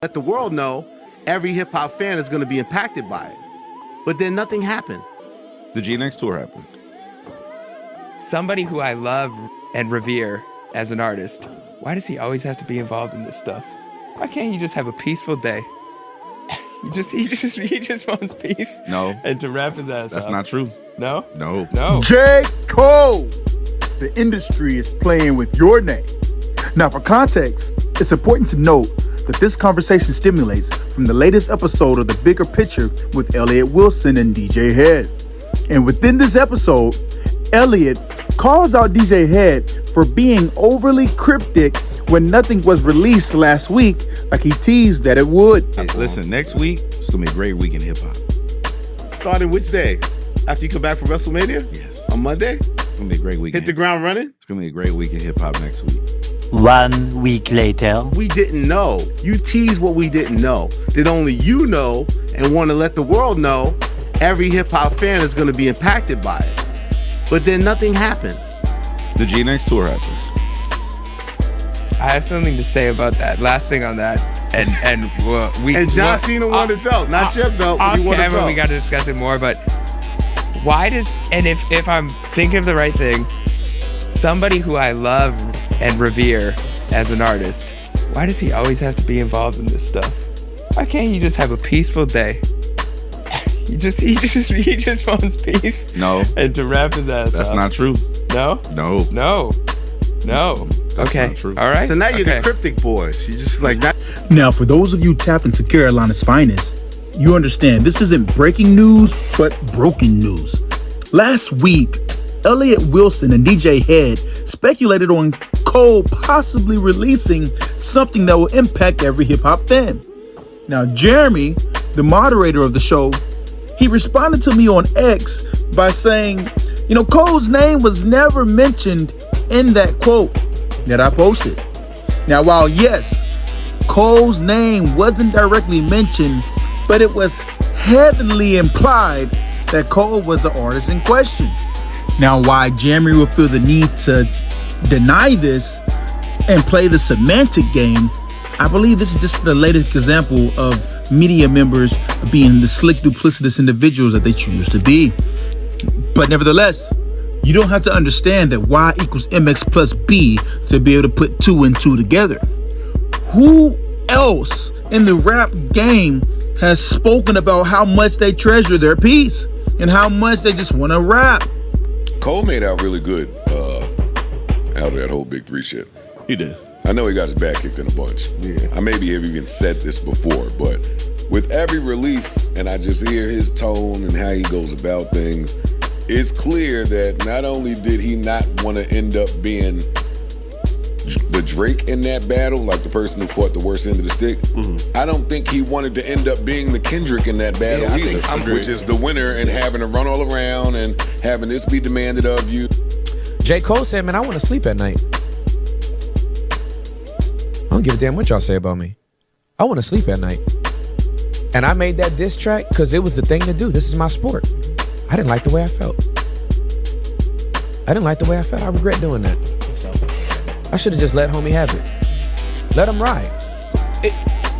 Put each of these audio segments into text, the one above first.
Let the world know every hip hop fan is going to be impacted by it. But then nothing happened. The G-Next tour happened. Somebody who I love and revere as an artist, why does he always have to be involved in this stuff? Why can't he just have a peaceful day? He just wants peace. No. And to wrap his ass up. That's not true. No? No. No. J. Cole! The industry is playing with your name. Now, for context, it's important to note that this conversation stimulates from the latest episode of The Bigger Picture with Elliot Wilson and DJ Head. And within this episode, Elliot calls out DJ Head for being overly cryptic when nothing was released last week like he teased that it would. Hey, listen, next week, it's going to be a great week in hip-hop. Starting which day? After you come back from WrestleMania? Yes. On Monday? It's going to be a great week. Hit the ground running? It's going to be a great week in hip-hop next week. 1 week later. We didn't know. You teased what we didn't know. That only you know and want to let the world know every hip-hop fan is going to be impacted by it. But then nothing happened. The G-Next tour happened. I have something to say about that. Last thing on that, and we and John Cena won the belt, not your belt. Off He won the camera, belt. we got to discuss it more. But why does, and if I'm thinking of the right thing, somebody who I love and revere as an artist, why does he always have to be involved in this stuff? Why can't he just have a peaceful day? He just wants peace. No. And to wrap his ass That's up. not true. No? No. No. No. That's Okay. not true. All right. So now you're Okay. the Cryptic boys. You just like that. Now, for those of you tapped into Carolina's finest, you understand this isn't breaking news, but broken news. Last week, Elliot Wilson and DJ Head speculated on Cole possibly releasing something that will impact every hip-hop fan. Now, Jeremy, the moderator of the show, he responded to me on X by saying, Cole's name was never mentioned in that quote that I posted. Now, while yes, Cole's name wasn't directly mentioned, but it was heavily implied that Cole was the artist in question. Now, why Jeremy will feel the need to deny this and play the semantic game, I believe this is just the latest example of media members being the slick, duplicitous individuals that they choose to be. But nevertheless, you don't have to understand that Y equals MX plus B to be able to put 2 and 2 together. Who else in the rap game has spoken about how much they treasure their piece and how much they just want to rap? Cole made out really good out of that whole Big 3 shit. He did. I know he got his back kicked in a bunch. Yeah. I maybe have even said this before, but with every release, and I just hear his tone and how he goes about things, it's clear that not only did he not want to end up being the Drake in that battle, like the person who caught the worst end of the stick, I don't think he wanted to end up being the Kendrick in that battle either, which is the winner and having to run all around and having this be demanded of you. J. Cole said, man, I want to sleep at night. I don't give a damn what y'all say about me. I want to sleep at night. And I made that diss track because it was the thing to do. This is my sport. I didn't like the way I felt. I regret doing that. I should have just let homie have it. Let him ride.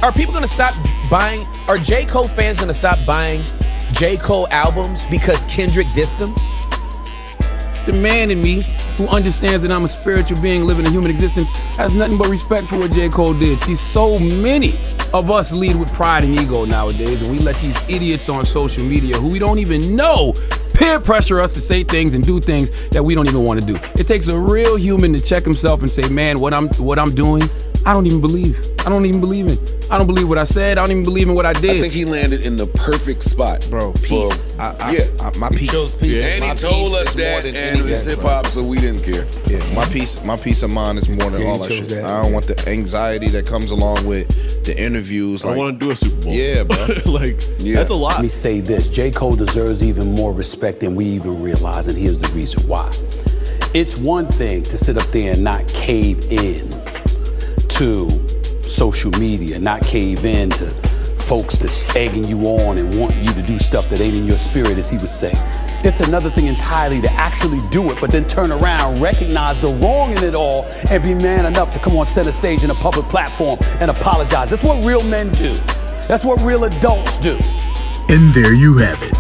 Are people going to stop buying, are J. Cole fans going to stop buying J. Cole albums because Kendrick dissed them? The man in me, who understands that I'm a spiritual being living a human existence, has nothing but respect for what J. Cole did. See, so many of us lead with pride and ego nowadays, and we let these idiots on social media who we don't even know peer pressure us to say things and do things that we don't even want to do. It takes a real human to check himself and say, man, what I'm doing, I don't even believe. I don't even believe it. I don't believe what I said. I don't even believe in what I did. I think he landed in the perfect spot. Bro, peace. My piece. And he told us that, and it's hip hop, so we didn't care. Yeah, my peace of mind is more than all that shit. I don't want the anxiety that comes along with the interviews. I want to do a Super Bowl. Yeah, bro. That's a lot. Let me say this. J. Cole deserves even more respect than we even realize, and here's the reason why. It's one thing to sit up there and not cave in to social media, not cave in to folks that's egging you on and want you to do stuff that ain't in your spirit, as he was saying. It's another thing entirely to actually do it, but then turn around, recognize the wrong in it all, and be man enough to come on center stage in a public platform and apologize. That's what real men do. That's what real adults do. And there you have it.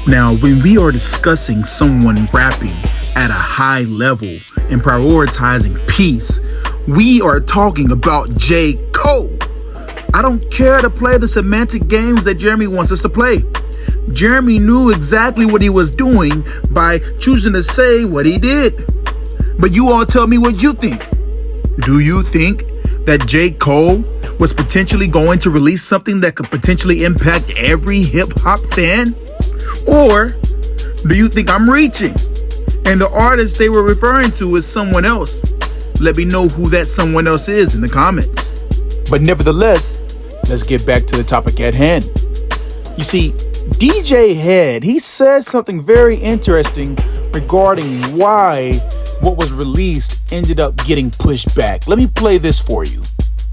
Now, when we are discussing someone rapping at a high level and prioritizing peace, we are talking about J. Cole. I don't care to play the semantic games that Jeremy wants us to play. Jeremy knew exactly what he was doing by choosing to say what he did. But you all tell me what you think. Do you think that J. Cole was potentially going to release something that could potentially impact every hip-hop fan? Or do you think I'm reaching and the artist they were referring to is someone else? Let me know who that someone else is in the comments. But nevertheless, let's get back to the topic at hand. You see, DJ Head, he said something very interesting regarding why what was released ended up getting pushed back. Let me play this for you.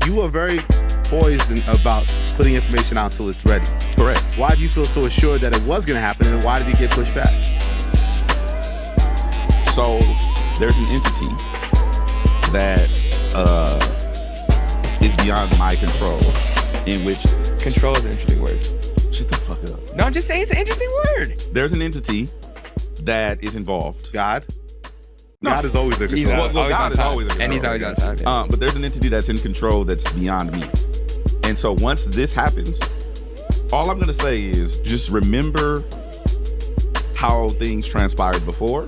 You are very poised about putting information out until it's ready. Correct. Why do you feel so assured that it was going to happen, and why did it get pushed back? So there's an entity that is beyond my control, in which Control is an interesting word. shut the fuck up. No, I'm just saying it's an interesting word. There's an entity that is involved. God? No. God is always in He's control. God is always in control. And he's always on time. Yeah. But there's an entity that's in control that's beyond me. And so once this happens, all I'm going to say is just remember how things transpired before.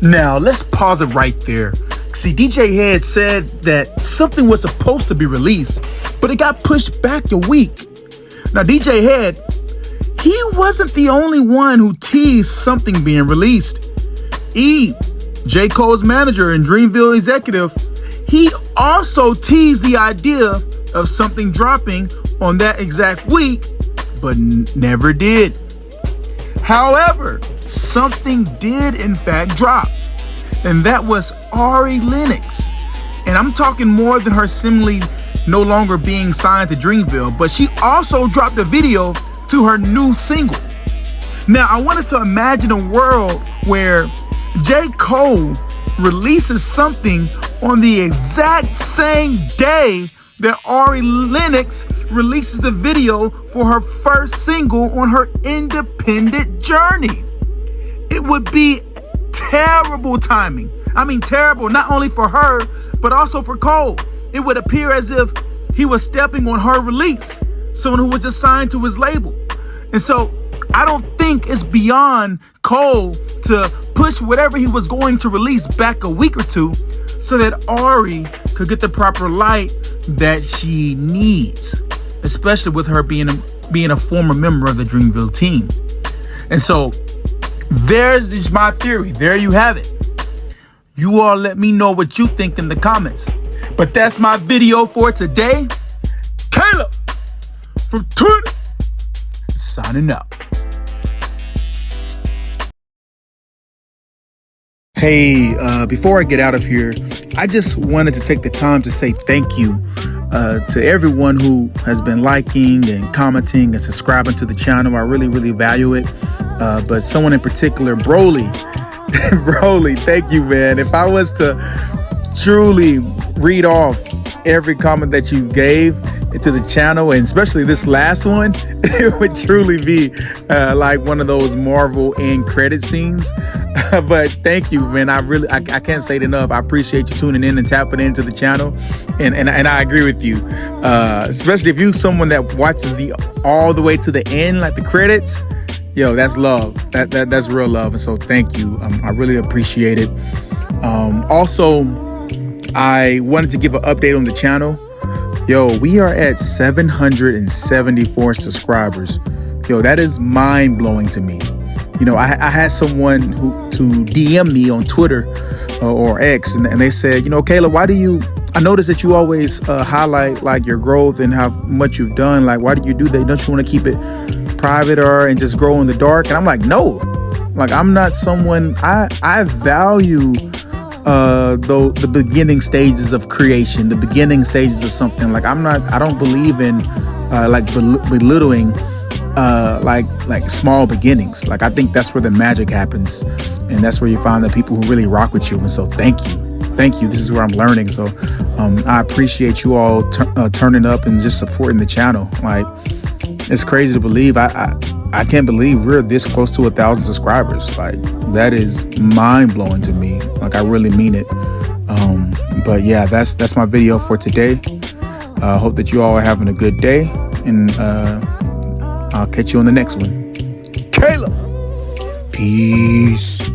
Now, let's pause it right there. See, DJ Head said that something was supposed to be released, but it got pushed back a week. Now, DJ Head, he wasn't the only one who teased something being released. J. Cole's manager and Dreamville executive, he also teased the idea of something dropping on that exact week, but never did. However, something did in fact drop, and that was Ari Lennox. And I'm talking more than her seemingly no longer being signed to Dreamville, but she also dropped a video to her new single. Now, I want us to imagine a world where J. Cole releases something on the exact same day that Ari Lennox releases the video for her first single on her independent journey. It would be terrible timing. I mean, terrible not only for her, but also for Cole. It would appear as if he was stepping on her release, someone who was assigned to his label. And so I don't think it's beyond Cole to push whatever he was going to release back a week or two so that Ari could get the proper light that she needs, especially with her being a former member of the Dreamville team. And so there's my theory. There you have it. You all let me know what you think in the comments. But that's my video for today. Caleb from Twitter signing out. Hey, before I get out of here, I just wanted to take the time to say thank you to everyone who has been liking and commenting and subscribing to the channel. I really, really value it. But someone in particular, Broly, Broly, thank you, man. If I was to truly read off every comment that you gave to the channel, and especially this last one, it would truly be like one of those Marvel end credit scenes. But thank you, man. I can't say it enough. I appreciate you tuning in and tapping into the channel, and I agree with you, especially if you're someone that watches all the way to the end, like the credits. Yo, that's love. That's real love. And so thank you. I really appreciate it. Also, I wanted to give an update on the channel. Yo, we are at 774 subscribers. Yo, that is mind blowing to me. You know, I had someone to DM me on Twitter or X, and they said, you know, Kayla, I noticed that you always highlight like your growth and how much you've done. Like, why do you do that? Don't you want to keep it private and just grow in the dark? And I'm like, no, like I'm not someone, I value the beginning stages of creation, the beginning stages of something. Like I don't believe in like belittling like small beginnings. Like, I think that's where the magic happens, and that's where you find the people who really rock with you. And so thank you. This is where I'm learning. So I appreciate you all turning up and just supporting the channel. Like, it's crazy to believe. I can't believe we're this close to 1,000 subscribers. Like, that is mind blowing to me. Like, I really mean it. But yeah, that's my video for today. Hope that you all are having a good day, and I'll catch you on the next one. Kayla, peace.